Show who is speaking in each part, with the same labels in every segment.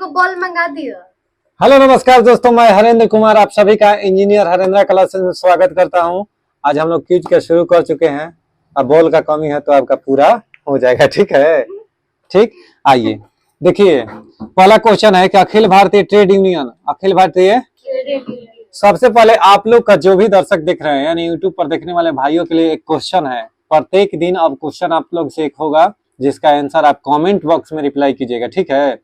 Speaker 1: Ball मंगा दियो।
Speaker 2: Hello नमस्कार दोस्तों, मैं हरेंद्र कुमार आप सभी का इंजीनियर हरेंद्र क्लासेस में स्वागत करता हूं। आज हम लोग क्विज का शुरू कर चुके हैं। अब बॉल का कमी है तो आपका पूरा हो जाएगा, ठीक है। ठीक, आइए देखिए, पहला क्वेश्चन है कि अखिल भारतीय ट्रेड यूनियन, अखिल भारतीय, सबसे पहले आप लोग का जो भी दर्शक देख रहे हैं यानी यूट्यूब पर देखने वाले भाइयों के लिए एक क्वेश्चन है। प्रत्येक दिन अब क्वेश्चन आप लोग से एक होगा जिसका आंसर आप कमेंट बॉक्स में रिप्लाई कीजिएगा, ठीक है।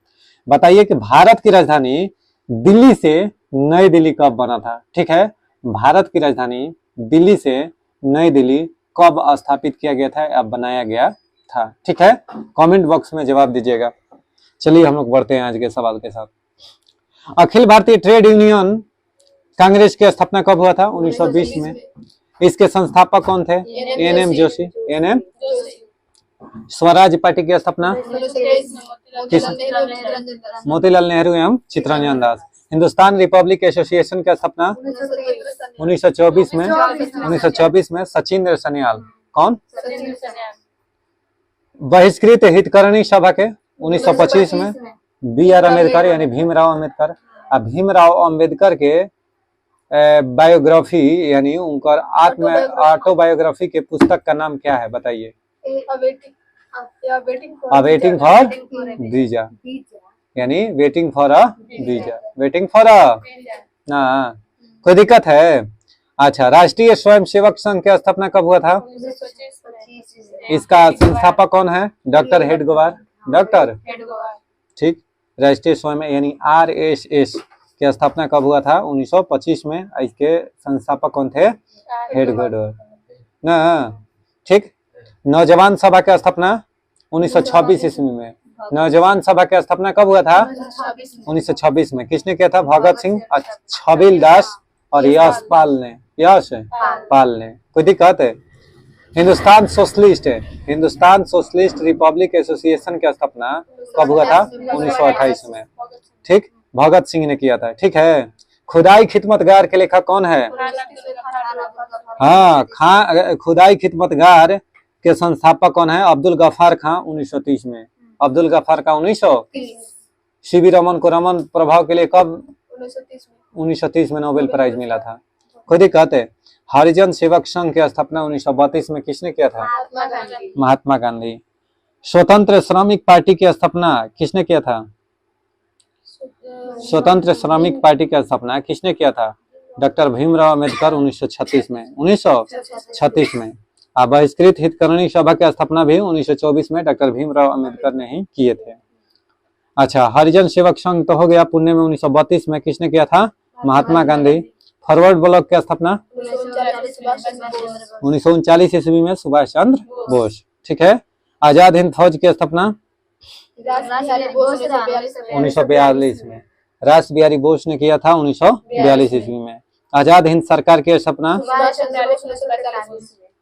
Speaker 2: बताइए कि भारत की राजधानी दिल्ली से नई दिल्ली कब बना था, ठीक है। भारत की राजधानी दिल्ली से नई दिल्ली कब स्थापित किया गया था या बनाया गया था, ठीक है। कमेंट बॉक्स में जवाब दीजिएगा। चलिए हम लोग बढ़ते हैं आज के सवाल के साथ। अखिल भारतीय ट्रेड यूनियन कांग्रेस की स्थापना कब हुआ था? 1920 में। इसके संस्थापक कौन थे? एन.एम. जोशी। एन.एम. स्वराज पार्टी की स्थापना मोतीलाल नेहरू एवं चित्तरंजन दास। हिंदुस्तान रिपब्लिक एसोसिएशन की स्थापना 1924 में। 1924 में सचिंद्र सन्याल। कौन? बहिष्कृत हितकरणी सभा के 1925 में। बी.आर. अम्बेडकर यानी भीमराव अम्बेडकर। अब भीमराव अम्बेडकर के बायोग्राफी यानी उनका ऑटोबायोग्राफी के पुस्तक का नाम क्या है? बताइए। वेटिंग फॉर वीजा यानी waiting for a visa, waiting for a, हाँ कोई दिक्कत है? अच्छा, राष्ट्रीय स्वयंसेवक संघ की स्थापना कब हुआ था? इसका संस्थापक कौन है? डॉक्टर हेडगेवार। डॉक्टर, ठीक। राष्ट्रीय स्वयं यानी RSS की स्थापना कब हुआ था? 1925 में। इसके संस्थापक कौन थे? हेडगेवार ना, ठीक। नौजवान सभा की स्थापना 1926 ईस्वी में। नौजवान सभा की स्थापना कब हुआ था? 1926 में। किसने किया था? भगत सिंह, छबील दास और यशपाल ने। यशपाल ने। कोई दिक्कत है? हिंदुस्तान सोशलिस्ट रिपब्लिक एसोसिएशन की स्थापना कब हुआ था? 1928 में, ठीक। भगत सिंह ने किया था, ठीक है। खुदाई खिदमतगार के लेखक कौन है? हाँ, खुदाई खिदमतगार के संस्थापक कौन है? अब्दुल गफ्फार खां। 1930 में। अब्दुल गफ्फार खां 1930। सीवी रमन को रमन प्रभाव के लिए कब? 1930 में नोबेल प्राइज मिला था। कोई दिक्कत है? हरिजन सेवक संघ की स्थापना 1932 में किसने किया था? महात्मा गांधी। स्वतंत्र श्रमिक पार्टी की स्थापना किसने किया था? स्वतंत्र श्रमिक पार्टी की स्थापना किसने किया था? डॉक्टर भीमराव अम्बेडकर। 1936 में। 1936 में। बहिष्कृत हितकरणी सभा की स्थापना भी 1924 में डॉक्टर भीमराव अम्बेडकर ने ही किए थे। अच्छा, हरिजन सेवक संघ तो हो गया, पुणे में 1932 में। किसने किया था? महात्मा गांधी। फॉरवर्ड ब्लॉक की स्थापना 1939 ईस्वी में, सुभाष चंद्र बोस, ठीक है। आजाद हिंद फौज की स्थापना 1942 में। रास बिहारी बोस ने किया था 1942 ईस्वी में। आजाद हिंद सरकार की स्थापना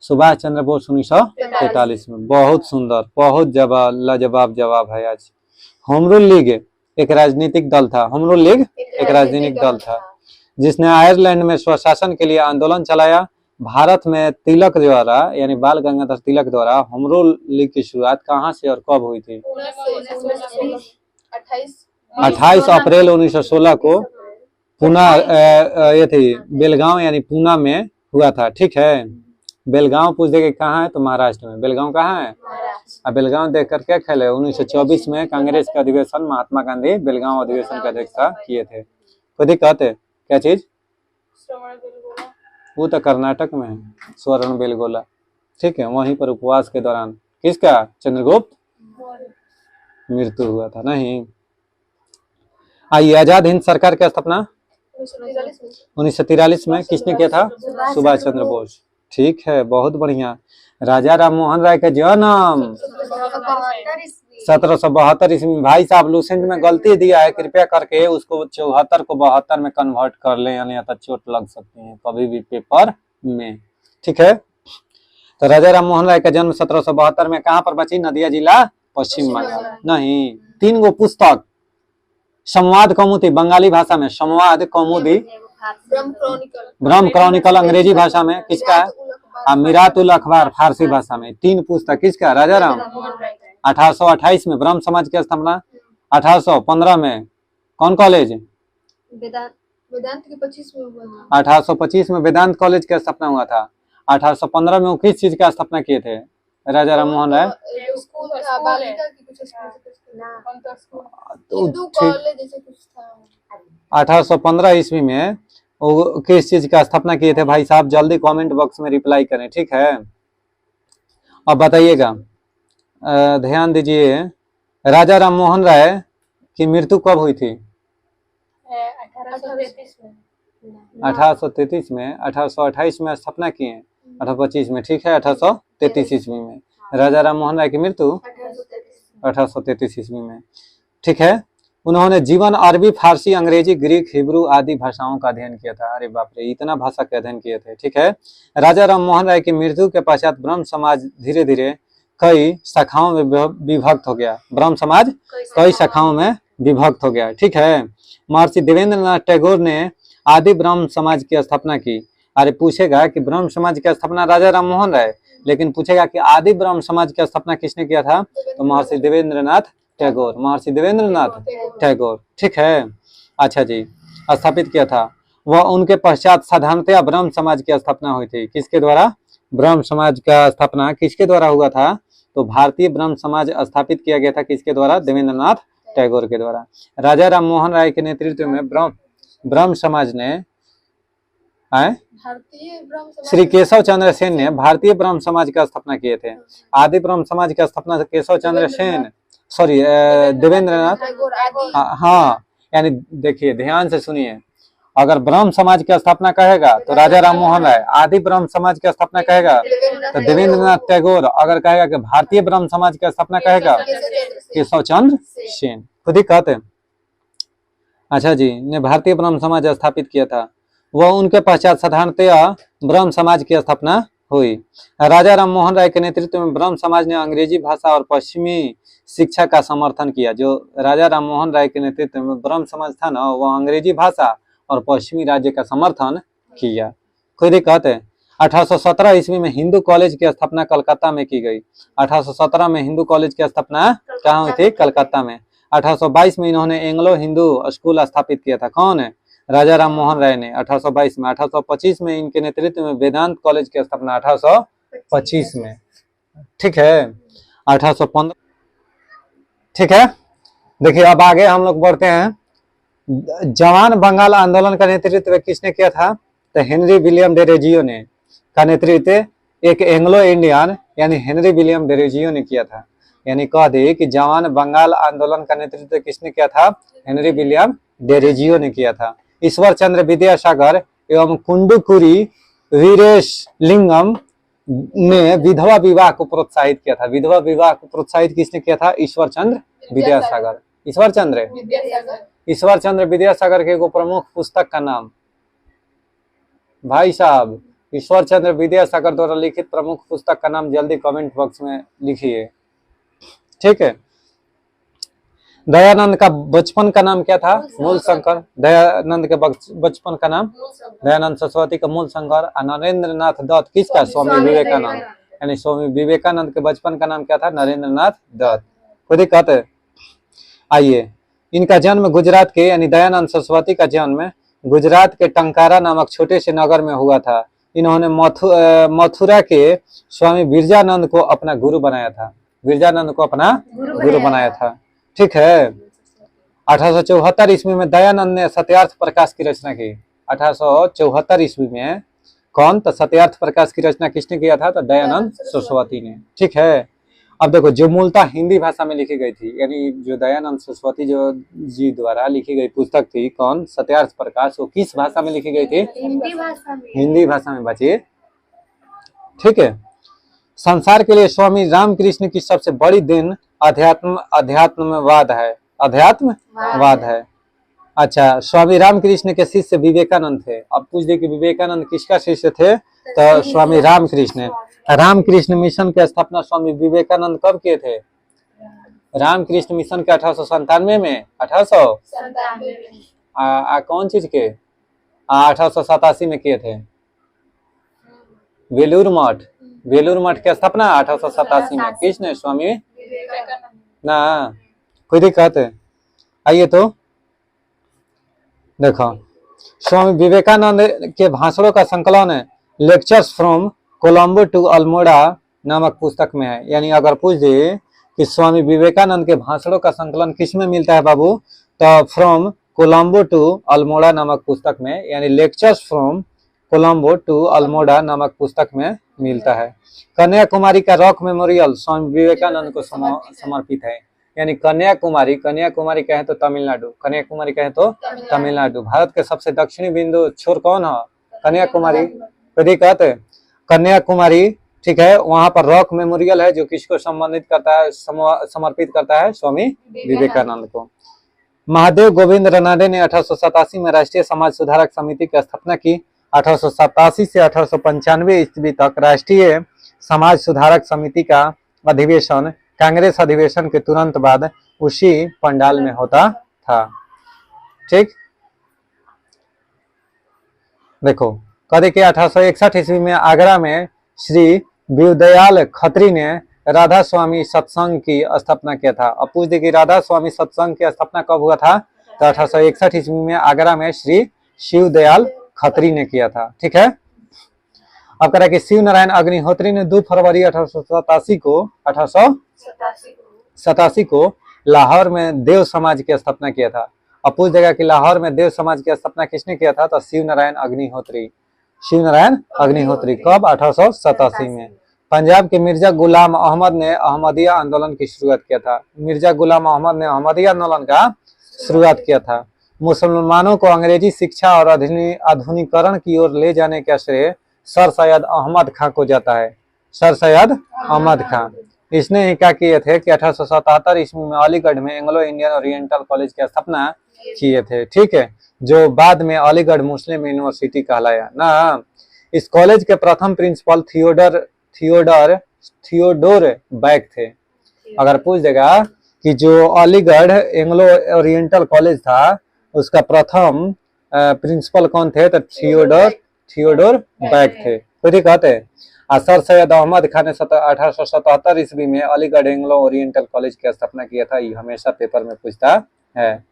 Speaker 2: सुभाष चंद्र बोस 1943 में। बहुत सुंदर, बहुत लाजवाब जवाब है आज। होम रूल लीग एक राजनीतिक दल था। होम रूल लीग एक राजनीतिक दल था जिसने आयरलैंड में स्वशासन के लिए आंदोलन चलाया। भारत में तिलक द्वारा यानी बाल गंगाधर तिलक द्वारा होम रूल लीग की शुरुआत कहाँ से और कब हुई थी? 28 अप्रैल 1916 को पुणे, ये थी बेलगांव यानी पुणे में हुआ था, ठीक है। बेलगांव पूछ देंगे कहाँ है तो महाराष्ट्र में। बेलगांव कहाँ है? अब बेलगांव देख कर क्या ख्याल है? 1924 में कांग्रेस का अधिवेशन महात्मा गांधी बेलगांव अधिवेशन का अध्यक्षता किए थे। कोई दिक्कत है? क्या चीज? वो तो कर्नाटक में है, स्वर्ण बेलगोला, ठीक है। वहीं पर उपवास के दौरान किसका? चंद्रगुप्त मृत्यु हुआ था। नहीं, आइए, आजाद हिंद सरकार की स्थापना 1943 में। किसने किया था? सुभाष चंद्र बोस, ठीक है, बहुत बढ़िया। राजा राम मोहन राय का जन्म 1772 ईस्वी में। भाई साहब लूसेंट में गलती दिया है, कृपया करके उसको 74 को 72 में कन्वर्ट कर लें, यानी चोट लग सकती है कभी भी पेपर में, ठीक है। तो राजा राम मोहन राय का जन्म 1772 में कहाँ पर? बची नदिया जिला, पश्चिम बंगाल। नहीं, 3 गो पुस्तक, संवाद कौमुदी बंगाली भाषा में, संवाद कौमुदी, ब्रह्म क्रॉनिकल अंग्रेजी भाषा में किसका है? मिरातुल अखबार फारसी भाषा में। 3 पुस्तक किसका? राजा राम। 1828 में ब्रह्म समाज की स्थापना, 1815 में कौन कॉलेज?
Speaker 1: वेदांत वेदांत के 25 में हुआ था।
Speaker 2: 1825 में वेदांत कॉलेज की स्थापना हुआ था। 1815 में वो किस चीज की स्थापना किए थे राजा राम मोहन राय?
Speaker 1: स्कूल था, बालिका की कुछ स्कूल,
Speaker 2: तो
Speaker 1: हिंदू कॉलेज जैसे कुछ था।
Speaker 2: 1815 ईस्वी में वो किस चीज का स्थापना किए थे भाई साहब? जल्दी कमेंट बॉक्स में रिप्लाई करें, ठीक है। अब बताइएगा, ध्यान दीजिए, राजा राम मोहन राय की मृत्यु कब हुई थी?
Speaker 1: 1833 में।
Speaker 2: 1833 में। 1828 में स्थापना किए, 1825 में, ठीक है। 1833 ईस्वी में राजा राम मोहन राय की मृत्यु 1833 ईस्वी में, ठीक है। उन्होंने जीवन अरबी, फारसी, अंग्रेजी, ग्रीक, हिब्रू आदि भाषाओं का अध्ययन किया था। अरे बाप रे, इतना भाषा के अध्ययन किए थे, ठीक है। राजा राम मोहन राय की मृत्यु के पश्चात ब्रह्म समाज धीरे धीरे कई शाखाओं में विभक्त हो गया। ब्रह्म समाज कई शाखाओं में विभक्त हो गया, ठीक है। महर्षि देवेंद्रनाथ टैगोर ने आदि ब्रह्म समाज की स्थापना की। अरे पूछेगा कि ब्रह्म समाज की स्थापना राजा राम मोहन राय, लेकिन पूछेगा कि आदि ब्रह्म समाज की स्थापना किसने किया था? तो महर्षि देवेंद्रनाथ टैगोर, महर्षि देवेंद्रनाथ टैगोर, ठीक है। अच्छा जी, स्थापित किया था। वह उनके पश्चात साधारणतया ब्रह्म समाज की स्थापना हुई थी। किसके द्वारा? ब्रह्म समाज का स्थापना किसके द्वारा हुआ था? तो भारतीय ब्रह्म समाज स्थापित किया गया था। किसके द्वारा? देवेंद्रनाथ टैगोर के द्वारा। राजा राम मोहन राय के नेतृत्व में ब्रह्म समाज ने श्री केशव चंद्र सेन ने भारतीय ब्रह्म समाज का स्थापना किए थे। आदि ब्रह्म समाज का स्थापना केशव चंद्र सेन, सॉरी देवेंद्रनाथ, हाँ, यानी देखिए ध्यान से सुनिए, अगर ब्रह्म समाज की स्थापना कहेगा तो राजा राम मोहन राय, आदि ब्रह्म समाज की स्थापना कहेगा तो देवेंद्रनाथ टैगोर, अगर कहेगा कि भारतीय ब्रह्म समाज की स्थापना कहेगा केशव चंद्र सेन, खुद ही कहते हैं। अच्छा जी, ने भारतीय ब्रह्म समाज स्थापित किया था। वह उनके पश्चात साधारणतया ब्रह्म समाज की स्थापना हुई। राजा राम मोहन राय के नेतृत्व में ब्रह्म समाज ने अंग्रेजी भाषा और पश्चिमी शिक्षा का समर्थन किया। जो राजा राम मोहन राय के नेतृत्व में ब्रह्म समाज था ना, वह अंग्रेजी भाषा और पश्चिमी राज्य का समर्थन किया, खुद ही कहते हैं। 1817 ईस्वी में हिंदू कॉलेज की स्थापना कलकत्ता में की गई। 1817 में हिंदू कॉलेज की स्थापना कहाँ हुई थी? कलकत्ता में। 1822 में इन्होंने एंग्लो हिंदू स्कूल स्थापित किया था। कौन है? राजा राम मोहन राय ने, 1822 में। 1825 में इनके नेतृत्व में वेदांत कॉलेज की स्थापना 1825 में, ठीक है। 1815, ठीक है। देखिए अब आगे हम लोग बढ़ते हैं। जवान बंगाल आंदोलन का नेतृत्व किसने किया था? तो हेनरी विलियम डेरोजियो ने का नेतृत्व एक एंग्लो इंडियन यानी हेनरी विलियम डेरोजियो ने किया था। यानी कह दे कि जवान बंगाल आंदोलन का नेतृत्व किसने किया था? हेनरी विलियम डेरोजियो ने किया था। ईश्वर चंद्र विद्यासागर एवं कुंडुकुरी वीरेशलिंगम ने विधवा विवाह को प्रोत्साहित किया था। विधवा विवाह को प्रोत्साहित किसने किया था? ईश्वर चंद्र विद्यासागर। ईश्वर चंद्र विद्यासागर के एगो प्रमुख पुस्तक का नाम भाई साहब, ईश्वर चंद्र विद्यासागर द्वारा लिखित प्रमुख पुस्तक का नाम जल्दी कमेंट बॉक्स में लिखिए, ठीक है। दयानंद का बचपन का नाम क्या था? मूल शंकर। दयानंद के बचपन का नाम दयानंद सरस्वती का मूल शंकर। नरेंद्र नाथ दत्त किसका? स्वामी विवेकानंद। यानी स्वामी विवेकानंद के बचपन का नाम क्या था? नरेंद्र नाथ दत्त, खुद ही कहते। आइए, इनका जन्म गुजरात के, यानी दयानंद सरस्वती का जन्म गुजरात के टंकारा नामक छोटे से नगर में हुआ था। इन्होंने मथुरा के स्वामी बिरजानंद को अपना गुरु बनाया था। बिरजानंद को अपना गुरु बनाया था, ठीक है। 1874 ईस्वी में दयानंद ने सत्यार्थ प्रकाश की रचना की। 1874 ईस्वी में कौन? तो सत्यार्थ प्रकाश की रचना किसने किया था? तो दयानंद सरस्वती ने, ठीक है। अब देखो, जो मूलतः हिंदी भाषा में लिखी गई थी, यानी जो दयानंद सरस्वती जो जी द्वारा लिखी गई पुस्तक थी, कौन? सत्यार्थ प्रकाश, वो किस भाषा में लिखी गई थी? हिंदी भाषा में बची, ठीक है। संसार के लिए स्वामी रामकृष्ण की सबसे बड़ी देन अध्यात्मवाद है। अध्यात्मवाद है। अच्छा, स्वामी रामकृष्ण के शिष्य विवेकानंद थे। अब पूछ दे कि विवेकानंद किसका शिष्य थे? तो स्वामी रामकृष्ण। रामकृष्ण मिशन की स्थापना स्वामी विवेकानंद कब किए थे? रामकृष्ण मिशन के 1897 में, 1897 कौन चीज के? 1887 में किए थे। बेलूर मठ, बेलूर मठ की स्थापना 1887 में किसने? स्वामी ना, खुद ही कहते। आइए तो देखो, स्वामी विवेकानंद के भाषणों का संकलन है lectures from Colombo to Almora नामक पुस्तक में है। यानी अगर पूछ दे कि स्वामी विवेकानंद के भाषणों का संकलन किस में मिलता है बाबू, तो फ्रॉम कोलंबो टू अल्मोड़ा नामक पुस्तक में, यानी lectures from Colombo to Almora नामक पुस्तक में मिलता है। कन्याकुमारी का रॉक मेमोरियल स्वामी विवेकानंद को समर्पित है। यानी कन्याकुमारी कहें तो तमिलनाडु, कन्याकुमारी कहें तो तमिलनाडु। भारत के सबसे दक्षिणी बिंदु छोर कौन है? कन्याकुमारी। कभी कहते कन्याकुमारी, ठीक है। वहां पर रॉक मेमोरियल है जो किसको संबंधित करता है, समर्पित करता है? स्वामी विवेकानंद को। महादेव गोविंद रनाडे ने 1887 में राष्ट्रीय समाज सुधारक समिति की स्थापना की। 1887 से 1895 ईस्वी तक राष्ट्रीय समाज सुधारक समिति का अधिवेशन कांग्रेस अधिवेशन के तुरंत बाद उसी पंडाल में होता था। ठीक, देखो कदे के 1861 ईस्वी में आगरा में श्री विदयाल खत्री ने राधा स्वामी सत्संग की स्थापना किया था। अब पूछ दे कि राधा स्वामी सत्संग की स्थापना कब हुआ था, तो 1861 ईस्वी में आगरा में श्री शिवदयाल खत्री ने किया था। ठीक है। अब कह कि शिव नारायण अग्निहोत्री ने 2 फरवरी 1887 को लाहौर में देव समाज की स्थापना किया था। अब पूछ देगा कि लाहौर में देव समाज की स्थापना किसने किया था, तो शिव नारायण अग्निहोत्री। कब? 1887 में। पंजाब के मिर्जा गुलाम अहमद ने अहमदिया आंदोलन की शुरुआत किया था। मिर्जा गुलाम अहमद ने अहमदिया आंदोलन का शुरुआत किया था। मुसलमानों को अंग्रेजी शिक्षा और आधुनिकीकरण की ओर ले जाने का श्रेय सर सैयद अहमद खां को जाता है। सर सैयद अहमद खां, इसने ही क्या किए थे कि 1877 ईस्वी में अलीगढ़ में एंग्लो इंडियन ओरिएंटल कॉलेज की स्थापना किए थे। ठीक है, जो बाद में अलीगढ़ मुस्लिम यूनिवर्सिटी कहलाया ना। इस कॉलेज के प्रथम प्रिंसिपल थियोडोर बैक थे। अगर पूछ देगा कि जो अलीगढ़ एंग्लो ओरिएंटल कॉलेज था उसका प्रथम प्रिंसिपल कौन थे, तो थियोडोर बैक थे। तो कहते हैं सर सैयद अहमद खान ने 1877 ईस्वी में अलीगढ़ एंग्लो ओरिएंटल कॉलेज की स्थापना किया था। ये हमेशा पेपर में पूछता है।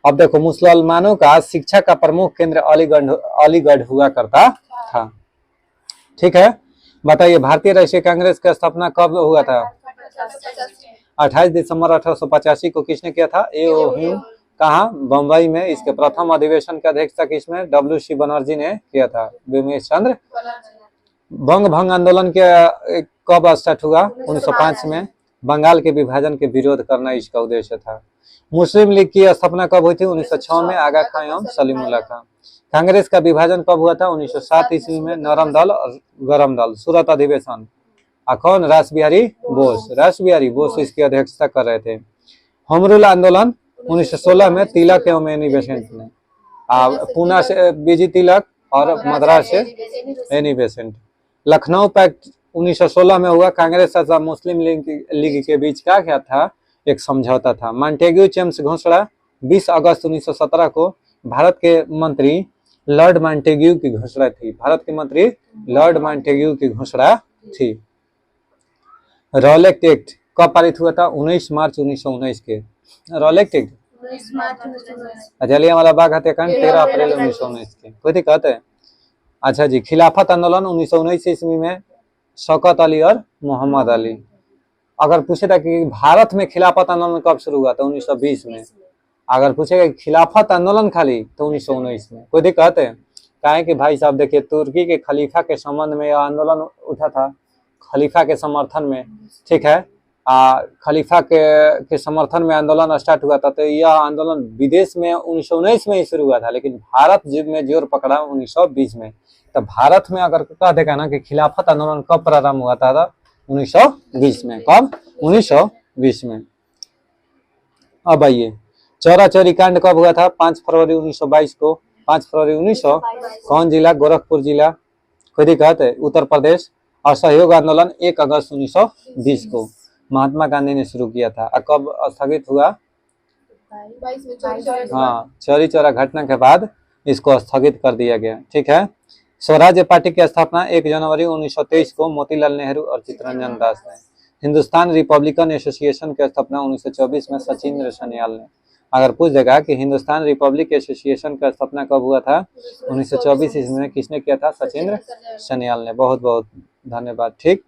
Speaker 2: अब देखो, मुसलमानों का शिक्षा का प्रमुख केंद्र अलीगढ़ हुआ करता था। ठीक है, बताइए भारतीय राष्ट्रीय कांग्रेस की स्थापना कब हुआ था? 28 दिसंबर 1885 को किसने किया था? ए.ओ. ह्यूम। कहा? बम्बई में। इसके प्रथम अधिवेशन की अध्यक्षता किसमें? W.C. बनर्जी ने किया था। बिमलेश चंद्र। बंग भंग आंदोलन के कब स्टार्ट हुआ? 1905 में। बंगाल के विभाजन के विरोध करना इसका उद्देश्य था। मुस्लिम लीग की स्थापना कब हुई थी? 1906 में। आगा खां एवं सलीमुल्लाह खां। कांग्रेस का विभाजन कब हुआ था? 1907 ईस्वी में। नरम दल और गरम दल। सूरत अधिवेशन। कौन? रासबिहारी बोस इसकी अध्यक्षता कर रहे थे। होम रूल आंदोलन 1916 में तिलक एवं एनी बेसेंट ने। पूना से बीजी तिलक और मद्रास से एनी बेसेंट। लखनऊ पैक्ट 1916 में हुआ। कांग्रेस तथा मुस्लिम लीग के बीच क्या था? एक समझौता था। मॉन्टेग्यू चेम्स घोषणा 20 अगस्त 1917 को भारत के मंत्री लॉर्ड मॉन्टेग्यू की घोषणा थी। थी। रॉलेट एक्ट कब पारित हुआ था? 19 मार्च 1919 के। रॉलेट एक्ट जलियांवाला बाग हत्याकांड 13 अप्रैल 1919 के। कोई दिक्कत है? अच्छा जी, खिलाफत आंदोलन 1919 ईस्वी में शौकत अली और मोहम्मद अली। अगर पूछे था कि भारत में खिलाफत आंदोलन कब शुरू हुआ था? 1920 में। अगर पूछेगा खिलाफत आंदोलन खाली, तो 1919 में। कोई दिक्कत है? कहे कि भाई साहब देखिए, तुर्की के खलीफा के संबंध में यह आंदोलन उठा था, खलीफा के समर्थन में। ठीक है, खलीफा के समर्थन में आंदोलन स्टार्ट हुआ था। तो यह आंदोलन विदेश में 1919 में ही शुरू हुआ था, लेकिन भारत में जोर पकड़ा 1920 में। तो भारत में अगर कह देगा ना कि खिलाफत आंदोलन कब प्रारंभ हुआ था? 1920 में। कब? 1920 में। अब आइए, चौरा चौरी कांड कब हुआ था? 5 फरवरी 1922 को। 5 फरवरी 1900। कौन जिला? गोरखपुर जिला। कोई दिक्कत है? उत्तर प्रदेश। असहयोग आंदोलन 1 अगस्त 1920 को महात्मा गांधी ने शुरू किया था। कब स्थगित हुआ? हाँ, चौरी चौरा घटना के बाद इसको स्थगित कर दिया गया। ठीक है। स्वराज्य पार्टी की स्थापना 1 जनवरी 1923 को मोतीलाल नेहरू और चित्तरंजन दास ने। हिंदुस्तान रिपब्लिकन एसोसिएशन की स्थापना 1924 में सचिंद्र सन्याल ने। अगर पूछ देगा कि हिंदुस्तान रिपब्लिक एसोसिएशन का स्थापना कब हुआ था, 1924 ईस्वी में। किसने किया था? सचिंद्र सन्याल ने। बहुत बहुत धन्यवाद। ठीक,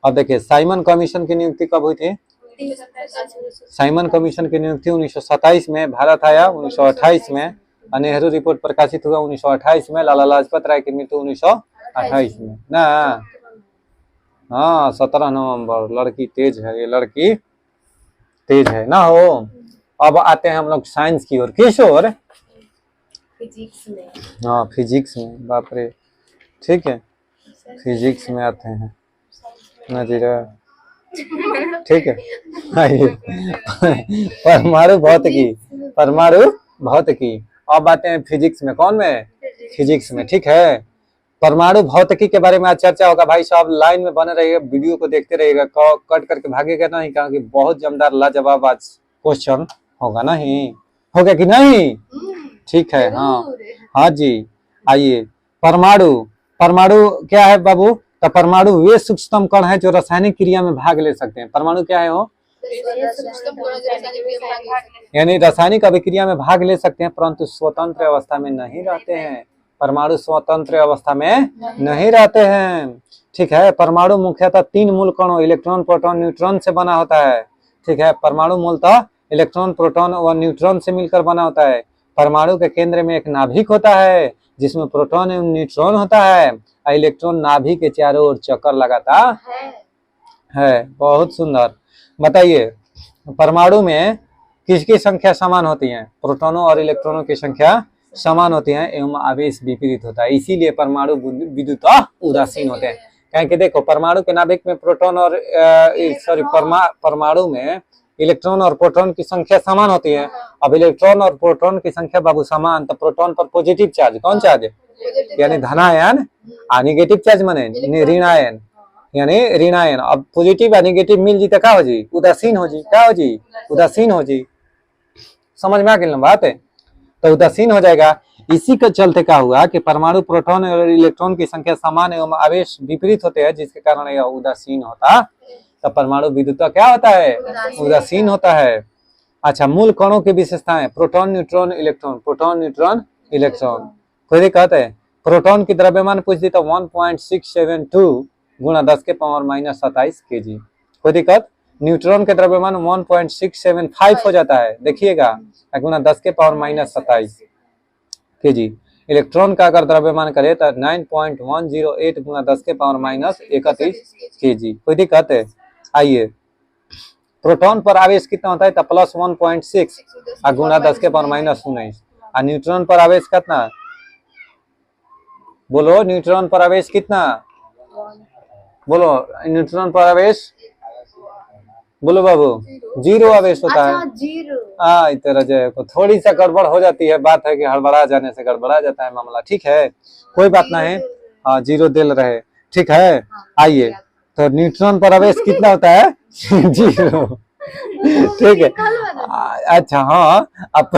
Speaker 2: अब देखिए साइमन कमीशन की नियुक्ति कब हुई थी? साइमन कमीशन की नियुक्ति 1927 में। भारत आया 1928 में। नेहरू रिपोर्ट प्रकाशित हुआ 1928 में। लाला लाजपत राय की मृत्यु 1928 में ना। हाँ 17 नवंबर। लड़की तेज है, ये लड़की तेज है ना हो। अब आते हैं हम लोग साइंस की ओर। किस ओर?
Speaker 1: फिजिक्स में।
Speaker 2: हाँ फिजिक्स में। बाप रे, ठीक है, फिजिक्स में आते हैं नजीरा। ठीक है, आइए परमाणु भौतिकी। परमाणु भौतिकी। अब आते हैं फिजिक्स में। कौन में? फिजिक्स में। ठीक है, परमाणु भौतिकी के बारे में आज चर्चा होगा। भाई साहब लाइन में बने रहिएगा, वीडियो को देखते रहिएगा, कट करके भागेगा नहीं, क्योंकि बहुत जमदार लाजवाब आज क्वेश्चन होगा। नहीं होगा कि नहीं? ठीक है, हाँ हाँ जी। आइए परमाणु। परमाणु क्या है बाबू? तो परमाणु वे सूक्ष्मतम कण है जो रासायनिक क्रिया में भाग ले सकते हैं। परमाणु क्या है वो? यानी रासायनिक अभिक्रिया में भाग ले सकते हैं, परंतु स्वतंत्र अवस्था में नहीं रहते हैं। परमाणु स्वतंत्र अवस्था में नहीं रहते हैं। ठीक है, परमाणु मुख्यतः 3 मूल कणों इलेक्ट्रॉन, प्रोटॉन, न्यूट्रॉन से बना होता है। ठीक है, परमाणु मूलतः इलेक्ट्रॉन, प्रोटॉन व न्यूट्रॉन से मिलकर बना होता है। परमाणु के केंद्र में एक नाभिक होता है जिसमें प्रोटॉन एवं न्यूट्रॉन होता है। इलेक्ट्रॉन नाभिक के चारों ओर चक्कर लगाता है। बहुत सुंदर। बताइए परमाणु में किसकी संख्या समान होती है? प्रोटॉनों और इलेक्ट्रॉनों की संख्या समान होती है एवं आवेश विपरीत होता है। इसीलिए परमाणु विद्युत उदासीन होते हैं। क्योंकि देखो परमाणु के नाभिक में प्रोटॉन और परमाणु में इलेक्ट्रॉन और प्रोटॉन की संख्या समान होती है। अब इलेक्ट्रॉन और प्रोटॉन की संख्या बाबू समान, तो प्रोटॉन पर पॉजिटिव चार्ज। कौन चार्ज? यानी धनायन। नेगेटिव चार्ज माने ऋणायन, यानी ऋणायन। अब पॉजिटिव और नेगेटिव मिल जी तो क्या हो जी? उदासीन हो जी। क्या हो जी? उदासीन हो जी। समझ में आ गई ना बात है? तो उदासीन हो जाएगा। इसी के चलते क्या हुआ कि परमाणु प्रोटॉन और इलेक्ट्रॉन की संख्या समान एवं आवेश विपरीत होते हैं, जिसके कारण यह उदासीन होता। तो परमाणु विद्युत क्या होता है? उदासीन होता है। अच्छा, मूल कणों की विशेषताएं। Proton, neutron, electron. Proton, neutron, electron. कोई दिक्कत है? प्रोटॉन की द्रव्यमान पूछ दी तो 1.672 गुणा 10 के पावर -27 kg। कोई दिक्कत? न्यूट्रॉन के द्रव्यमान 1.675 हो जाता है, देखिएगा, गुणा 10 के पावर -27 kg। इलेक्ट्रॉन का अगर द्रव्यमान करे तो 9.108 गुणा 10 के पावर -31 kg। कोई दिक्कत है? आइए, प्रोटॉन पर आवेश कितना होता है? तो +1.6 गुणा 10 के पावर -19। और न्यूट्रॉन पर आवेश कितना? बोलो, न्यूट्रॉन पर आवेश कितना? बोलो, न्यूट्रॉन पर आवेश बोलो बाबू। 0 आवेश होता है। हाँ, इतना जो है थोड़ी सा गड़बड़ हो जाती है। बात है कि हड़बड़ा जाने से गड़बड़ा जाता है मामला। ठीक है, कोई बात नहीं। हाँ, 0 दिल रहे। ठीक है, आइए, तो न्यूट्रॉन पर आवेश कितना होता है? 0। ठीक है, अच्छा हाँ। अब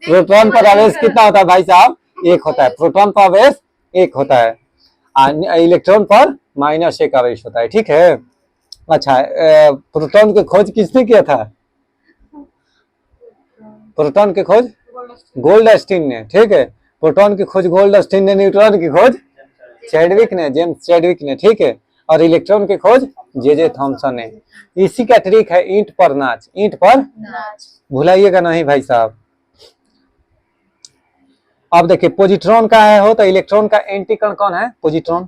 Speaker 2: प्रोटॉन पर आवेश कितना होता है भाई साहब? 1 होता है। प्रोटॉन पर आवेश 1 होता है। इलेक्ट्रॉन पर -1 आवेश होता है। ठीक है, अच्छा, प्रोटॉन की खोज किसने किया था? प्रोटॉन की खोज गोल्डस्टीन ने। ठीक है, प्रोटॉन की खोज गोल्डस्टीन ने, न्यूट्रॉन की खोज चैडविक ने, जेम्स चैडविक ने। ठीक है, और इलेक्ट्रॉन की खोज जे थॉमसन ने। इसी का ट्रिक है ईंट पर नाच। ईंट पर भुलाइएगा नहीं भाई साहब। अब देखिए पॉजिट्रॉन का है हो तो इलेक्ट्रॉन का एंटी कण कौन है? पॉजिट्रॉन।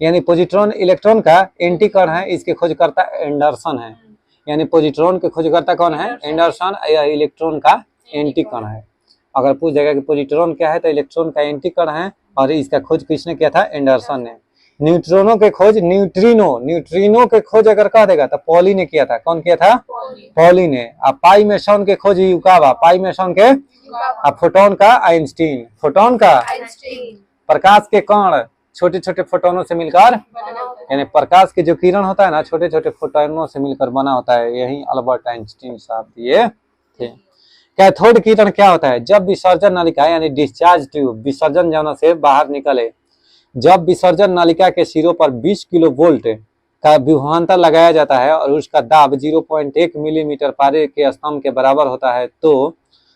Speaker 2: यानी पॉजिट्रॉन इलेक्ट्रॉन का एंटी कण है। इसके खोजकर्ता एंडरसन है। यानी पॉजिट्रॉन के खोजकर्ता कौन है? एंडरसन। या इलेक्ट्रॉन का एंटी कण है। अगर पूछ जाएगा कि पॉजिट्रॉन क्या है तो इलेक्ट्रॉन का एंटी कण है, और इसका खोज किसने किया था? एंडरसन ने। न्यूट्रॉनों के खोज न्यूट्रिनो के खोज अगर कह देगा तो पॉली ने किया था। कौन किया था? पॉली ने। अब पाई मेसन के खोज युकावा। पाई मेसन के। अब फोटोन का आइंस्टीन। फोटोन का प्रकाश के कण छोटे छोटे फोटोनों से मिलकर, यानी प्रकाश के जो किरण होता है ना, छोटे छोटे फोटोनों से मिलकर बना होता है। यही अल्बर्ट आइंस्टीन साहब दिए थे। कैथोड किरण क्या होता है? जब विसर्जन नलिका यानी डिस्चार्ज ट्यूब विसर्जन जौना से बाहर निकले, जब विसर्जन नलिका के सिरों पर 20 किलो वोल्ट का विभवांतर लगाया जाता है और उसका दाब 0.1 मिलीमीटर पारे के स्तंभ के बराबर होता है तो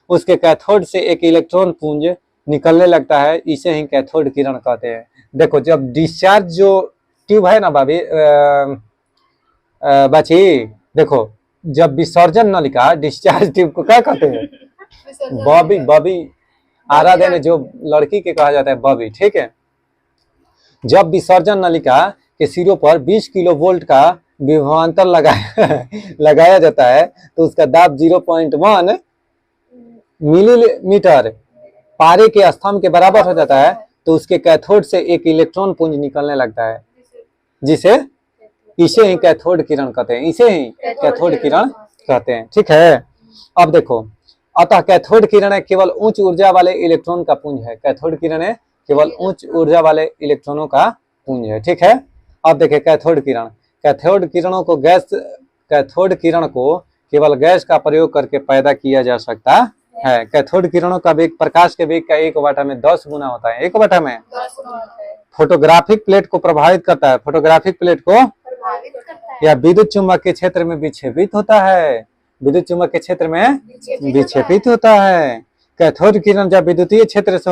Speaker 2: उसके कैथोड से एक इलेक्ट्रॉन पुंज निकलने लगता है, इसे ही कैथोड किरण कहते हैं। देखो जब डिस्चार्ज जो ट्यूब है ना भाभी बची, देखो जब विसर्जन नलिका डिस्चार्ज ट्यूब को क्या कहते हैं? बॉबी। बॉबी आरा देने जो लड़की के कहा जाता है बॉबी, ठीक है। जब विसर्जन नलिका के सिरों पर 20 किलो वोल्ट का विभवांतर लगाया जाता है तो उसका दाब 0.1 मिलीमीटर पारे के स्तंभ के बराबर हो जाता है तो उसके कैथोड से एक इलेक्ट्रॉन पुंज निकलने लगता है, जिसे इसे ही कैथोड किरण कहते हैं, इसे ही कैथोड किरण कहते हैं, ठीक है। अब देखो, अतः कैथोड किरण केवल उच्च ऊर्जा वाले इलेक्ट्रॉन का पुंज है। कैथोड किरण केवल उच्च ऊर्जा वाले इलेक्ट्रॉनों का पुंज है, ठीक है। अब देखिए कैथोड किरण, कैथोड किरण को केवल गैस का प्रयोग करके पैदा किया जा सकता है। कैथोड किरणों का वेग प्रकाश के वेग का 1/10 में 10 गुना होता है, 1/10 में। फोटोग्राफिक प्लेट को प्रभावित करता है, फोटोग्राफिक प्लेट को या विद्युत चुम्बक के क्षेत्र में विक्षेपित होता है, विद्युत चुम्बक के क्षेत्र में विक्षेपित होता है। कैथोड किरण जब विद्युतीय क्षेत्र से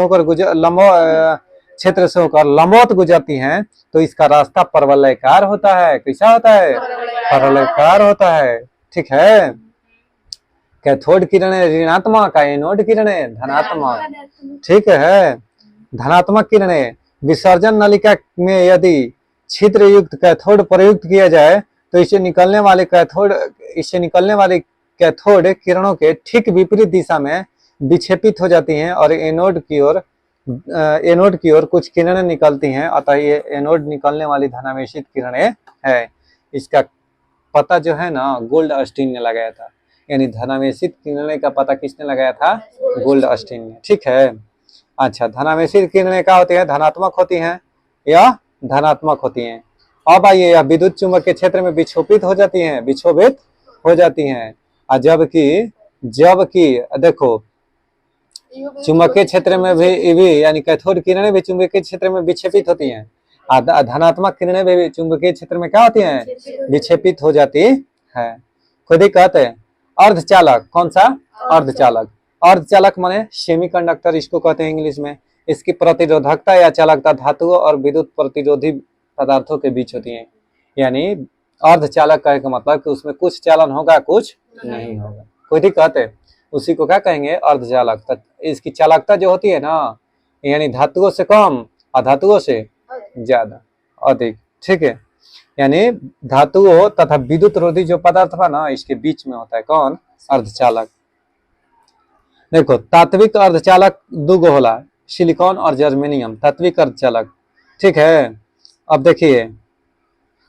Speaker 2: होकर लंबवत गुजरती हैं तो इसका रास्ता परवलयकार होता है। कैसा होता है? परवलयकार होता है, ठीक है। कैथोड किरणें ऋणात्मक, एनोड किरणें धनात्मक, ठीक है। धनात्मक किरणें विसर्जन नलिका में यदि छिद्र युक्त कैथोड प्रयुक्त किया जाए तो इससे निकलने वाले कैथोड किरणों के ठीक विपरीत दिशा में विक्षेपित हो जाती हैं और एनोड की ओर कुछ किरणें निकलती हैं, अतः ये एनोड निकलने वाली धनावेशित किरणें है। इसका पता जो है ना गोल्ड अस्टीन ने लगाया था, यानी धनावेशित किरणें का पता किसने लगाया था? गोल्ड अस्टीन ने, ठीक है। अच्छा, धनावेशित किरणें क्या होती है? धनात्मक होती हैं या धनात्मक होती हैं। अब आइए, यह विद्युत चुम्बक के क्षेत्र में विक्षोभित हो जाती हैं, और जबकि देखो चुंबकीय क्षेत्र में भी यानी कैथोड किरणें भी चुंबकीय क्षेत्र में विक्षेपित होती हैं, धनात्मक किरणें भी चुंबकीय क्षेत्र में क्या होती हैं? विक्षेपित हो जाती है। खुद ही कहते हैं अर्धचालक। कौन सा? अर्धचालक। अर्धचालक माने सेमीकंडक्टर इसको कहते हैं इंग्लिश में। इसकी प्रतिरोधकता या चालकता धातुओं और विद्युत प्रतिरोधी पदार्थों के बीच होती है। यानी अर्धचालक कहने का मतलब कि उसमें कुछ चालन होगा, कुछ नहीं होगा। खुद ही कहते हैं, उसी को क्या कहेंगे? अर्धचालक। इसकी चालकता जो होती है ना, यानी धातुओं से कम और धातुओं से ज्यादा, अधिक, ठीक है। यानी धातुओं तथा विद्युत रोधी जो पदार्थ था ना, इसके बीच में होता है कौन? अर्धचालक। देखो, तात्विक अर्धचालक दुगो होला, सिलिकॉन और जर्मेनियम, तात्विक अर्धचालक, ठीक है। अब देखिए,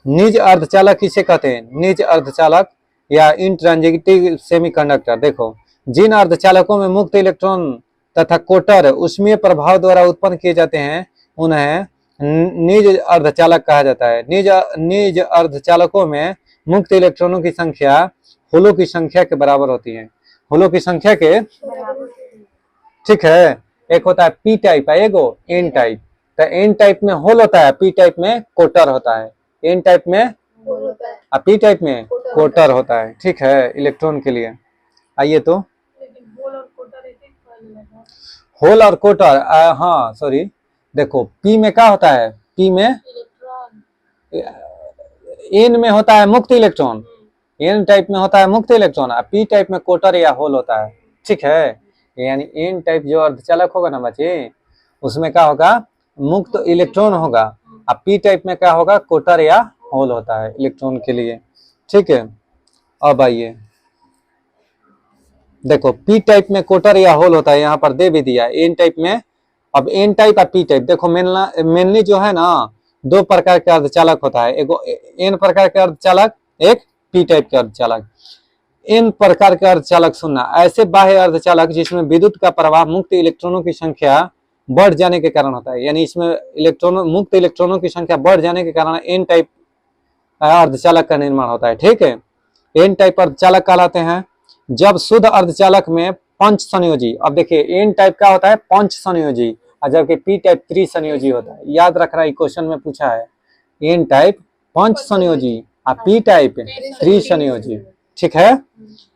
Speaker 2: निज अर्धचालक किसे कहते हैं? निज अर्धचालक या इंट्रांजिटिव सेमीकंडक्टर। देखो, जिन अर्धचालकों में मुक्त इलेक्ट्रॉन तथा कोटर ऊष्मीय प्रभाव द्वारा उत्पन्न किए जाते हैं उन्हें निज अर्धचालक कहा जाता है। निज अर्धचालकों में मुक्त इलेक्ट्रॉनों की संख्या होलों की संख्या के बराबर होती है, होलों की संख्या के, ठीक है। एक होता है पी टाइप है, एगो एन टाइप। तो एन टाइप में होल होता है, पी टाइप में कोटर होता है। एन टाइप में पी टाइप में कोटर होता है, ठीक है, इलेक्ट्रॉन के लिए। आइए तो होल और कोटर, हाँ सॉरी, देखो पी में क्या होता है? पी में एन में होता है मुक्त इलेक्ट्रॉन, एन टाइप में होता है मुक्त इलेक्ट्रॉन, और पी टाइप में कोटर या होल होता है, ठीक है। यानी एन टाइप जो अर्धचालक होगा ना बच्चे, उसमें क्या होगा? मुक्त इलेक्ट्रॉन होगा, और पी टाइप में क्या होगा? कोटर या होल होता है इलेक्ट्रॉन के लिए, ठीक है। अब आइए, देखो पी टाइप में कोटर या होल होता है, यहाँ पर दे भी दिया एन टाइप में। अब एन टाइप और पी टाइप, देखो मेनली जो है ना, दो प्रकार के अर्धचालक होता है, एगो एन प्रकार के अर्धचालक, एक पी टाइप के अर्धचालक। एन प्रकार के अर्धचालक सुनना, ऐसे बाह्य अर्धचालक जिसमें विद्युत का प्रवाह मुक्त इलेक्ट्रॉनों की संख्या बढ़ जाने के कारण होता है। यानी इसमें मुक्त इलेक्ट्रॉनों की संख्या बढ़ जाने के कारण एन टाइप अर्धचालक का निर्माण होता है, ठीक है। एन टाइप अर्धचालक कहलाते हैं जब शुद्ध अर्धचालक में पंच संयोजी, अब देखिए एन टाइप का होता है पंच संयोजी, और जबकि पी टाइप त्रिसंयोजी होता है। याद रखना, क्वेश्चन में पूछा है एन टाइप पंच संयोजी, और पी टाइप त्रिसंयोजी। ठीक है,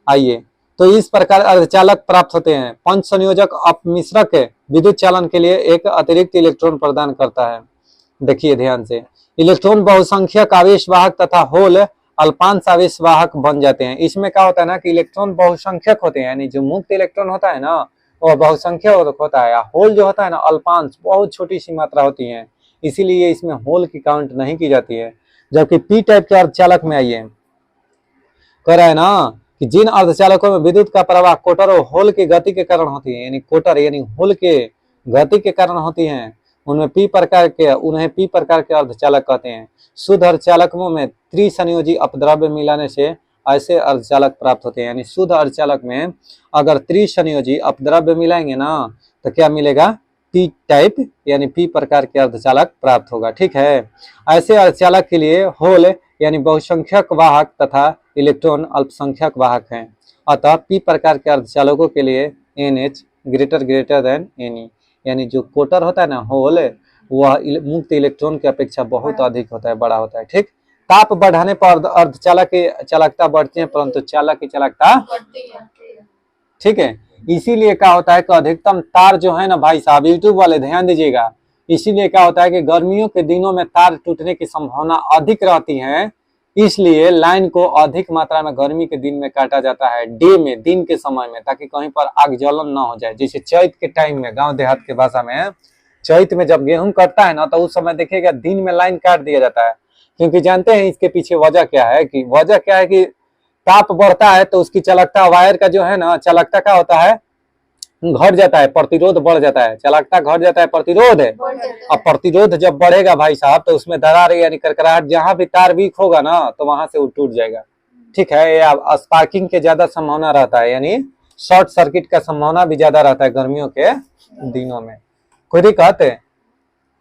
Speaker 2: आइए, तो इस प्रकार अर्धचालक प्राप्त होते हैं। पंच संयोजक अपमिश्रक विद्युत चालन के लिए एक अतिरिक्त इलेक्ट्रॉन प्रदान करता है। देखिए ध्यान से, इलेक्ट्रॉन बहुसंख्यक आवेशवाहक तथा होल अल्पांश आवेशवाहक बन जाते हैं। इसमें क्या होता है ना कि इलेक्ट्रॉन बहुसंख्यक होते हैं, यानी जो मुक्त इलेक्ट्रॉन होता है ना वो बहुसंख्यक होता है, होल जो होता है ना अल्पांश, बहुत छोटी सी मात्रा होती है, इसीलिए इसमें होल की काउंट नहीं की जाती है। जबकि पी टाइप के अर्धचालक में आइए, कह रहा है ना कि जिन अर्धचालकों में विद्युत का प्रवाह कोटर और होल की गति के कारण होती है, यानी कोटर यानी होल के गति के कारण होती है, उन्हें पी प्रकार के अर्धचालक कहते हैं। शुद्ध अर्धचालकों में त्रिसंयोजी अपद्रव्य मिलाने से ऐसे अर्धचालक प्राप्त होते हैं। यानी शुद्ध अर्धचालक में अगर त्रिसंयोजी अपद्रव्य मिलाएंगे ना तो क्या मिलेगा, पी टाइप यानी पी प्रकार के अर्धचालक प्राप्त होगा। ठीक है, ऐसे अर्धचालक के लिए होल यानी बहुसंख्यक वाहक तथा इलेक्ट्रॉन अल्पसंख्यक वाहक हैं। अतः पी प्रकार के अर्धचालकों के लिए NH ग्रेटर देन Ne, यानी जो कोटर होता है ना होल, वह मुक्त इलेक्ट्रॉन की अपेक्षा बहुत अधिक होता है, बड़ा होता है। ठीक, ताप बढ़ाने पर अर्धचालक की चालकता बढ़ती है परंतु चालक की चालकता, ठीक है, इसीलिए क्या होता है कि अधिकतम तार जो है ना भाई साहब, यूट्यूब वाले ध्यान दीजिएगा, इसीलिए क्या होता है कि गर्मियों के दिनों में तार टूटने की संभावना अधिक रहती है, इसलिए लाइन को अधिक मात्रा में गर्मी के दिन में काटा जाता है, डे में, दिन के समय में, ताकि कहीं पर आग जलन ना हो जाए। जैसे चैत के टाइम में, गांव देहात के भाषा में, चैत में जब गेहूं कटता है ना तो उस समय देखिएगा दिन में लाइन काट दिया जाता है, क्योंकि जानते हैं इसके पीछे वजह क्या है कि ताप बढ़ता है तो उसकी चालकता, वायर का जो है ना चालकता क्या होता है, घट जाता है, प्रतिरोध बढ़ जाता है, चालकता घट जाता है, प्रतिरोध है। अब प्रतिरोध जब बढ़ेगा भाई साहब तो उसमें दरार यानी करकराहट, जहां भी तार वीक होगा ना तो वहां से वो टूट जाएगा। ठीक है, या स्पार्किंग के ज्यादा संभावना रहता है, यानी शॉर्ट सर्किट का संभावना भी ज्यादा रहता है गर्मियों के दिनों में। कोई दिक्कत है?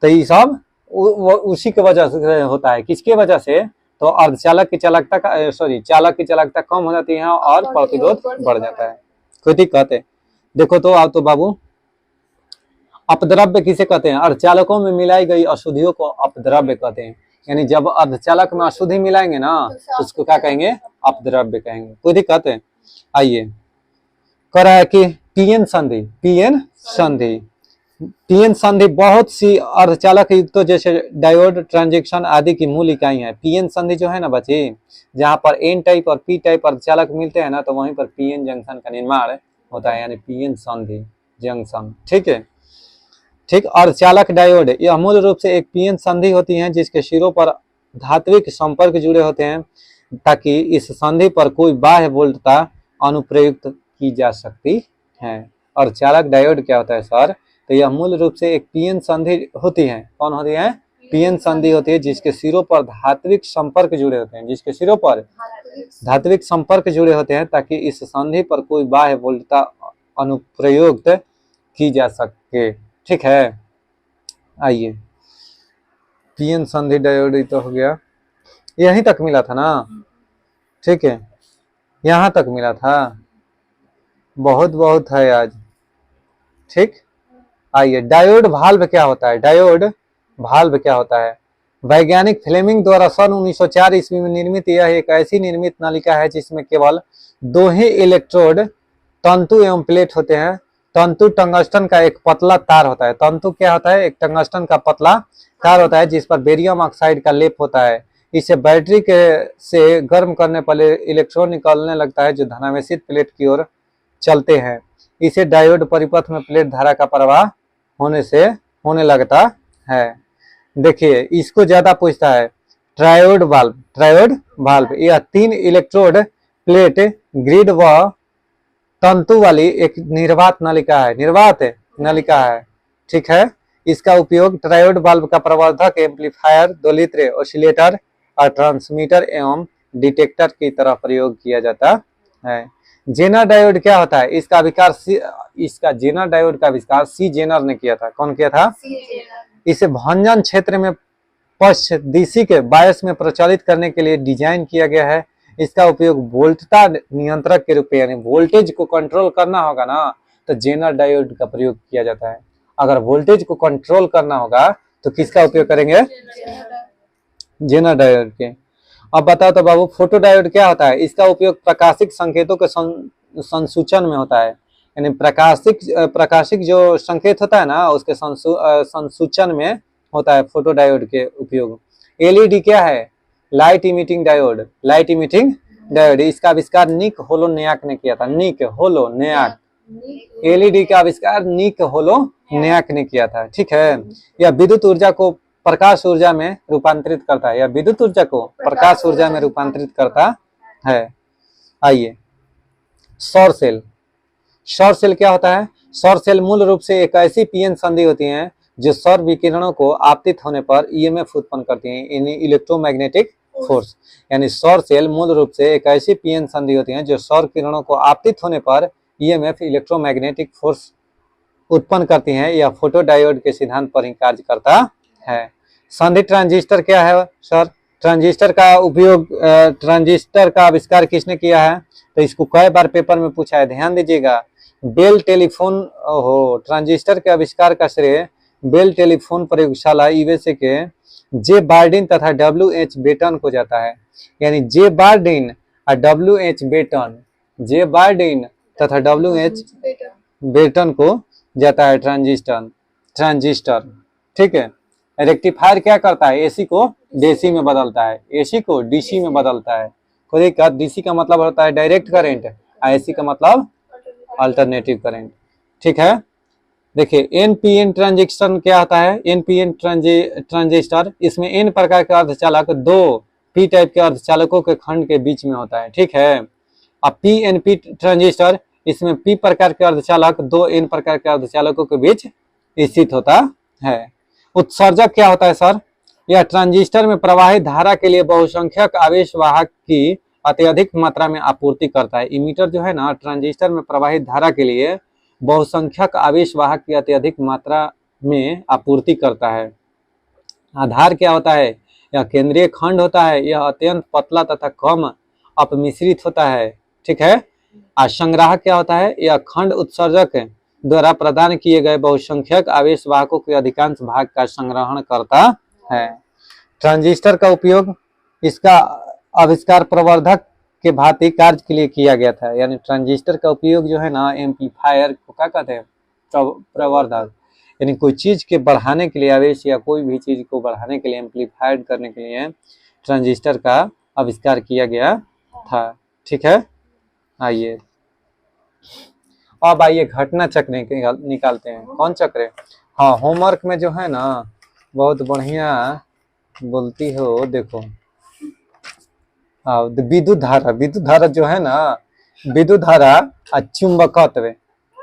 Speaker 2: तो ये सब उसी के वजह से होता है। किसके वजह से? तो अर्धचालक की चालकता का चालक की चालकता कम हो जाती है और प्रतिरोध बढ़ जाता है। कोई दिक्कत है? देखो तो आओ तो बाबू, अपद्रव्य किसे कहते हैं? अर्धचालकों में मिलाई गई अशुद्धियों को अपद्रव्य कहते हैं। यानी जब अर्धचालक में अशुद्धि मिलाएंगे ना तो उसको क्या कहेंगे? अपद्रव्य कहेंगे। कोई दिक्कत है? आइए, कह रहा है कि पीएन संधि बहुत सी अर्धचालक युक्तों जैसे डायोड, ट्रांजिस्टर आदि की मूल इकाई है। पीएन संधि जो है ना बच्चे, जहां पर एन टाइप और पी टाइप अर्धचालक मिलते हैं ना तो वहीं पर पीएन जंक्शन का निर्माण होता है, यानी पीएन संधि जंक्शन। ठीक है, ठीक। अर्धचालक डायोड यह मूल रूप से एक पीएन संधि होती है जिसके सिरों पर धात्विक संपर्क जुड़े होते हैं ताकि इस संधि पर कोई बाह्य वोल्टता अनुप्रयुक्त की जा सकती है। अर्धचालक डायोड क्या होता है सर? तो यह मूल रूप से एक पीएन संधि होती है। कौन होती है? पीएन संधि होती है जिसके सिरों पर धात्विक संपर्क जुड़े होते हैं, जिसके सिरों पर धात्विक संपर्क जुड़े होते हैं ताकि इस संधि पर कोई बाह्य वोल्टता अनुप्रयुक्त की जा सके। ठीक है, आइए, पीएन संधि डायोड तो हो गया, यहीं तक मिला था ना? ठीक है, यहाँ तक मिला था। बहुत बहुत है आज। ठीक, आइए, डायोड भाल्व क्या होता है? डायोड भाल्व क्या होता है? वैज्ञानिक फ्लेमिंग द्वारा सन 1904 ईस्वी में निर्मित यह एक ऐसी निर्मित नलिका है जिसमें केवल दो ही इलेक्ट्रोड तंतु एवं प्लेट होते हैं। तंतु टंगस्टन का एक पतला तार होता है। तंतु क्या होता है? एक टंगस्टन का पतला तार होता है जिस पर बेरियम ऑक्साइड का लेप होता है। इसे बैटरी के से गर्म करने पर इलेक्ट्रॉन निकलने लगता है जो धनावेशित प्लेट की ओर चलते हैं। इसे डायोड परिपथ में प्लेट धारा का प्रवाह होने लगता है। देखिए, इसको ज्यादा पूछता है। ट्रायोड वाल्व यह 3 इलेक्ट्रोड प्लेट ग्रिड व तंतु वाली एक निर्वात नलिका है। ठीक है, इसका उपयोग ट्रायोड वाल्व का प्रवर्धक, एम्पलीफायर, दोलित्र, ऑसिलेटर और ट्रांसमीटर एवं डिटेक्टर की तरह प्रयोग किया जाता है। जेनर डायोड क्या होता है? इसका जेनर डायोड का आविष्कार सी जेनर ने किया था। कौन किया था? इसे भंजन क्षेत्र में पश्च दिशा के बायस में प्रचलित करने के लिए डिजाइन किया गया है। इसका उपयोग वोल्टता नियंत्रक के रूप में, यानी वोल्टेज को कंट्रोल करना होगा ना तो जेनर डायोड का प्रयोग किया जाता है। अगर वोल्टेज को कंट्रोल करना होगा तो किसका उपयोग करेंगे? जेनर डायोड के। अब बताओ तो बाबू, फोटो डायोड क्या होता है? इसका उपयोग प्रकाशिक संकेतों के संसूचन में होता है, यानी प्रकाशिक जो संकेत होता है ना उसके संसूचन में होता है फोटो डायोड के उपयोग। एलईडी क्या है? Light emitting diode. Light emitting diode, इसका आविष्कार निक होलोनियाक ने किया था। निक होलोनियाक, एलईडी का आविष्कार निक होलोनियाक ने किया था, ठीक है। यह विद्युत ऊर्जा को प्रकाश ऊर्जा में रूपांतरित करता है, या विद्युत ऊर्जा को प्रकाश ऊर्जा में रूपांतरित करता है। आइए, सौर सेल। सौर सेल क्या होता है? सौर सेल मूल रूप से एक ऐसी पीएन संधि होती है जो सौर विकिरणों को आपतित होने पर ईएमएफ उत्पन्न करती है, यानी इलेक्ट्रोमैग्नेटिक फोर्स। यानी सौर सेल मूल रूप से एक ऐसी पीएन संधि होती है जो सौर किरणों को आपतित होने पर ईएमएफ इलेक्ट्रोमैग्नेटिक फोर्स उत्पन्न करती हैं। यह फोटो डायोड के सिद्धांत पर ही कार्य करता है। संधि ट्रांजिस्टर क्या है सर? ट्रांजिस्टर का उपयोग, ट्रांजिस्टर का आविष्कार किसने किया है? तो इसको कई बार पेपर में पूछा है, ध्यान दीजिएगा। बेल टेलीफोन, ट्रांजिस्टर के आविष्कार का श्रेय बेल टेलीफोन प्रयोगशाला यूएसए के जे बार्डिन तथा डब्ल्यू.एच. बेटन को जाता है। यानी जे बार्डिन और डब्ल्यू.एच. बेटन, जे बार्डिन तथा डब्ल्यू.एच. बेटन को जाता है ट्रांजिस्टर, ठीक है। रेक्टिफायर क्या करता है? एसी को डीसी में बदलता है, एसी को डीसी में बदलता है। कोई दिक्कत? डीसी का मतलब होता है डायरेक्ट करंट, एसी का मतलब अल्टरनेटिव करंट, ठीक है। देखिए, एनपीएन ट्रांजिस्टर क्या होता है? एनपीएन ट्रांजिस्टर, इसमें एन प्रकार के अर्धचालक दो पी टाइप के अर्धचालकों के खंड के बीच में होता है, ठीक है। अब पीएनपी ट्रांजिस्टर, इसमें पी प्रकार के अर्धचालक दो एन प्रकार के अर्धचालकों के बीच स्थित होता है। उत्सर्जक क्या होता है सर? यह ट्रांजिस्टर में प्रवाहित धारा के लिए बहुसंख्यक आवेश वाहक की अत्यधिक मात्रा में आपूर्ति करता है। इमीटर जो है ना, ट्रांजिस्टर में प्रवाहित धारा के लिए बहुसंख्यक आवेश वाहक की अत्यधिक मात्रा में आपूर्ति करता है। आधार क्या होता है? यह केंद्रीय खंड होता है, यह अत्यंत पतला तथा कम अपमिश्रित होता है, ठीक है। संग्राहक क्या होता है? यह खंड उत्सर्जक द्वारा प्रदान किए गए बहुसंख्यक आवेश वाहकों के अधिकांश भाग का संग्रहण करता है। ट्रांजिस्टर का उपयोग, इसका आविष्कार प्रवर्धक के भांति कार्य के लिए किया गया था। यानी ट्रांजिस्टर का उपयोग जो है ना, एम्पलीफायर को क्या कहते हैं? प्रवर्धक, यानी कोई चीज के बढ़ाने के लिए, आवेश या कोई भी चीज को बढ़ाने के लिए, एम्पलीफाइड करने के लिए ट्रांजिस्टर का आविष्कार किया गया था, ठीक है। आइए, अब आइए घटना चक्र निकालते हैं। कौन चक्र? हाँ, होमवर्क में जो है ना बहुत बढ़िया बोलती हो, देखो। विद्युत धारा जो है ना, विद्युत धारा और चुंबकत्व,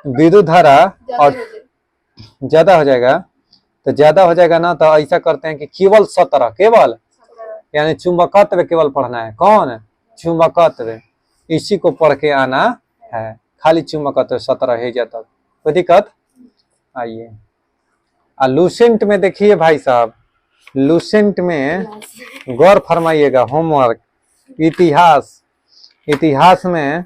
Speaker 2: विद्युत धारा और ज्यादा हो जाएगा, तो ज्यादा हो जाएगा ना, तो ऐसा करते हैं कि केवल 17, केवल यानी चुंबकत्व केवल पढ़ना है। कौन? चुंबकत्व, इसी को पढ़ के आना है, खाली चुंबकत्व 17 है जाता, कोई दिक्कत? आइए, लूसेंट में देखिए भाई साहब, लूसेंट में गौर फरमाइएगा। होमवर्क इतिहास में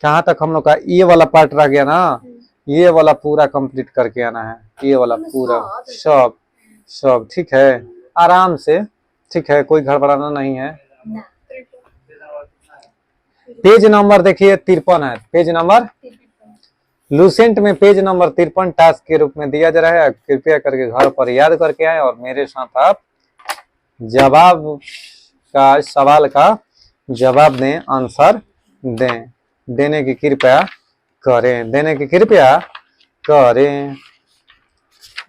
Speaker 2: कहाँ तक हम लोग का ये वाला पार्ट रह गया ना, ये वाला पूरा कंप्लीट करके आना है, ये वाला पूरा सब, ठीक है, आराम से, ठीक है, कोई गड़बड़ाना नहीं है। पेज नंबर देखिए 53 है, पेज नंबर लूसेंट में पेज नंबर 53 टास्क के रूप में दिया जा रहा है। कृपया करके घर पर याद करके आए और मेरे साथ आप सवाल का जवाब दें, आंसर दें, देने की कृपया करें,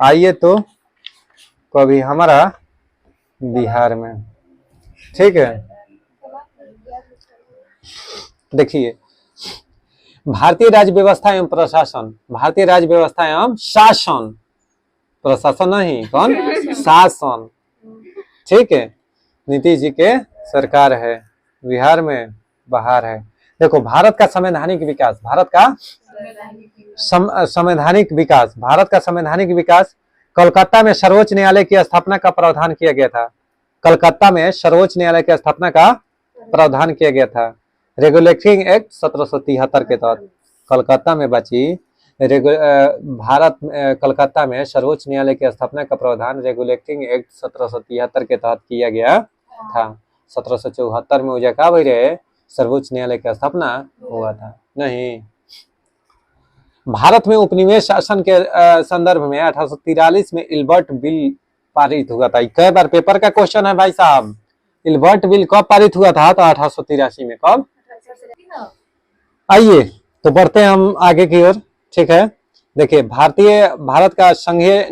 Speaker 2: आइए तो कभी हमारा बिहार में, ठीक है। देखिए, भारतीय राज्य व्यवस्था एवं प्रशासन, भारतीय राज्य व्यवस्था एवं शासन, प्रशासन नहीं, कौन? शासन, ठीक है। नीतीश जी के सरकार है, बिहार में बाहर है। देखो, भारत का संवैधानिक विकास, भारत का संवैधानिक विकास, कोलकाता में सर्वोच्च न्यायालय की स्थापना का प्रावधान किया गया था। कलकत्ता में सर्वोच्च न्यायालय की स्थापना का प्रावधान किया गया था रेगुलेटिंग एक्ट 1773 के तहत। कलकत्ता में कलकत्ता में सर्वोच्च न्यायालय की स्थापना का प्रावधान रेगुलेटिंग एक्ट 1773 के तहत किया गया था। 1774 में उजा का रहे सर्वोच्च न्यायालय की स्थापना हुआ था। नहीं, भारत में उपनिवेश शासन के संदर्भ में 1843 में इल्बर्ट बिल पारित हुआ था। कई बार पेपर का क्वेश्चन है भाई साहब, इल्बर्ट बिल कब पारित हुआ था? तो 1883 में। कब? आइए तो बढ़ते हैं हम आगे की ओर। ठीक है, देखिए भारत का संघीय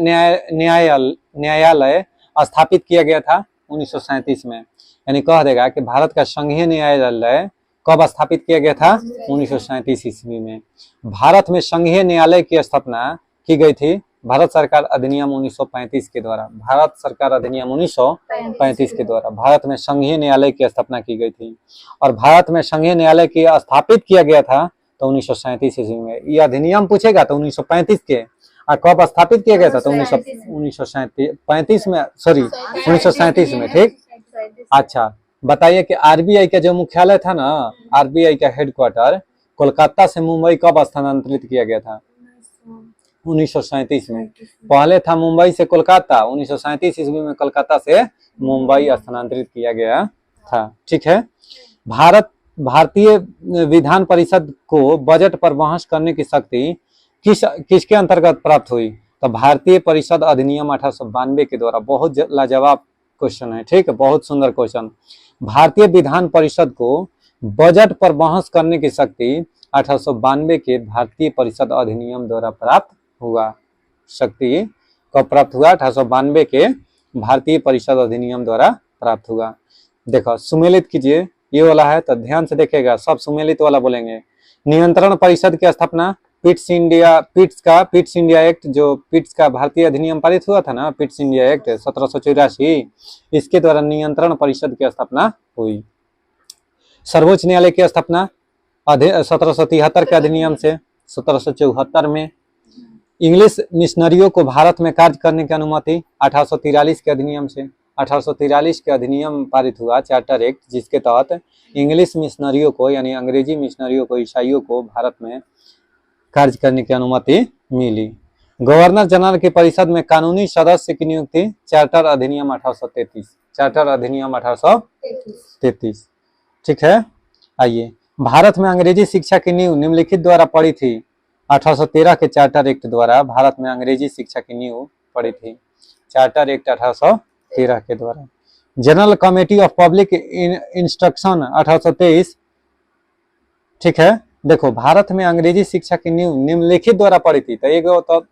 Speaker 2: न्यायालय स्थापित किया गया था 1937 में। यानी कह देगा कि भारत का संघीय न्यायालय कब स्थापित किया गया था? 1937 ईस्वी में। भारत में संघीय न्यायालय की स्थापना की गई थी भारत सरकार अधिनियम 1935 के द्वारा। भारत सरकार अधिनियम 1935 के द्वारा भारत में संघीय न्यायालय की स्थापना की गई थी। और भारत में संघीय न्यायालय की स्थापित किया गया था तो 1937 ईस्वी में। ये अधिनियम पूछेगा तो 1935 के, और कब स्थापित किया गया था? तो 1935 में, सॉरी 1937 में। ठीक, अच्छा बताइए कि आरबीआई का जो मुख्यालय था ना, आरबीआई का हेडक्वार्टर कोलकाता से मुंबई कब स्थानांतरित किया गया था? 1937 में। पहले था मुंबई से कोलकाता, 1937 ईस्वी में कोलकाता से मुंबई स्थानांतरित किया गया था। ठीक है, भारतीय विधान परिषद को बजट पर बहस करने की शक्ति किसके अंतर्गत प्राप्त हुई? तो भारतीय परिषद अधिनियम 1892 के द्वारा। बहुत लाजवाब क्वेश्चन है। ठीक है, बहुत सुंदर क्वेश्चन। भारतीय विधान परिषद को बजट पर बहस करने की शक्ति 1892 के भारतीय परिषद अधिनियम द्वारा प्राप्त हुआ। शक्ति कब प्राप्त हुआ? 1892 के भारतीय परिषद अधिनियम द्वारा प्राप्त हुआ। देखो सुमेलित कीजिए, ये वाला है तो ध्यान से देखेगा, सब सुमेलित वाला बोलेंगे। नियंत्रण परिषद की स्थापना पिट्स इंडिया एक्ट, जो पिट्स का भारतीय अधिनियम पारित हुआ था ना, पिट्स इंडिया एक्ट 1784, इसके द्वारा नियंत्रण परिषद की स्थापना हुई। सर्वोच्च न्यायालय की स्थापना 1773 के अधिनियम से 1774 में। इंग्लिश मिशनरियों को भारत में कार्य करने की अनुमति 1843 के अधिनियम से। 1843 के अधिनियम पारित हुआ, चार्टर एक्ट, जिसके तहत इंग्लिश मिशनरियों को यानी अंग्रेजी मिशनरियों को, ईसाइयों को भारत में कार्य करने की अनुमति मिली। गवर्नर जनरल की परिषद में कानूनी सदस्य की नियुक्ति चार्टर अधिनियम 1833। चार्टर अधिनियम 1833। ठीक है, आइए भारत में अंग्रेजी शिक्षा की नींव निम्नलिखित द्वारा पड़ी थी। 1813 के चार्टर एक्ट द्वारा भारत में अंग्रेजी शिक्षा की नींव पड़ी थी। चार्टर एक्ट 1813 के द्वारा। General committee of public instruction 1823। ठीक है, देखो भारत में अंग्रेजी शिक्षा की नींव निम्नलिखित द्वारा पड़ी थी। तो एक तो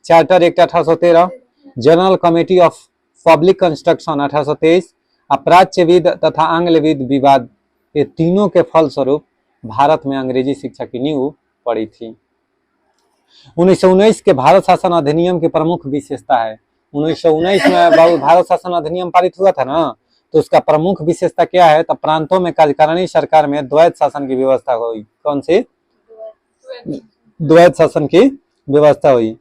Speaker 2: charter act 1813, general committee of public instruction 1823, प्राच्यविद तथा आंग्लविद विवाद, ये तीनों के फलस्वरूप भारत में अंग्रेजी शिक्षा की नींव पड़ी थी। 1919 के भारत शासन अधिनियम की प्रमुख विशेषता है। 1919 में भारत शासन अधिनियम पारित हुआ था ना, तो उसका प्रमुख विशेषता क्या है? तो प्रांतों में कार्यकारिणी सरकार में द्वैत शासन की व्यवस्था हुई। कौन सी? द्वैत शासन की व्यवस्था हुई।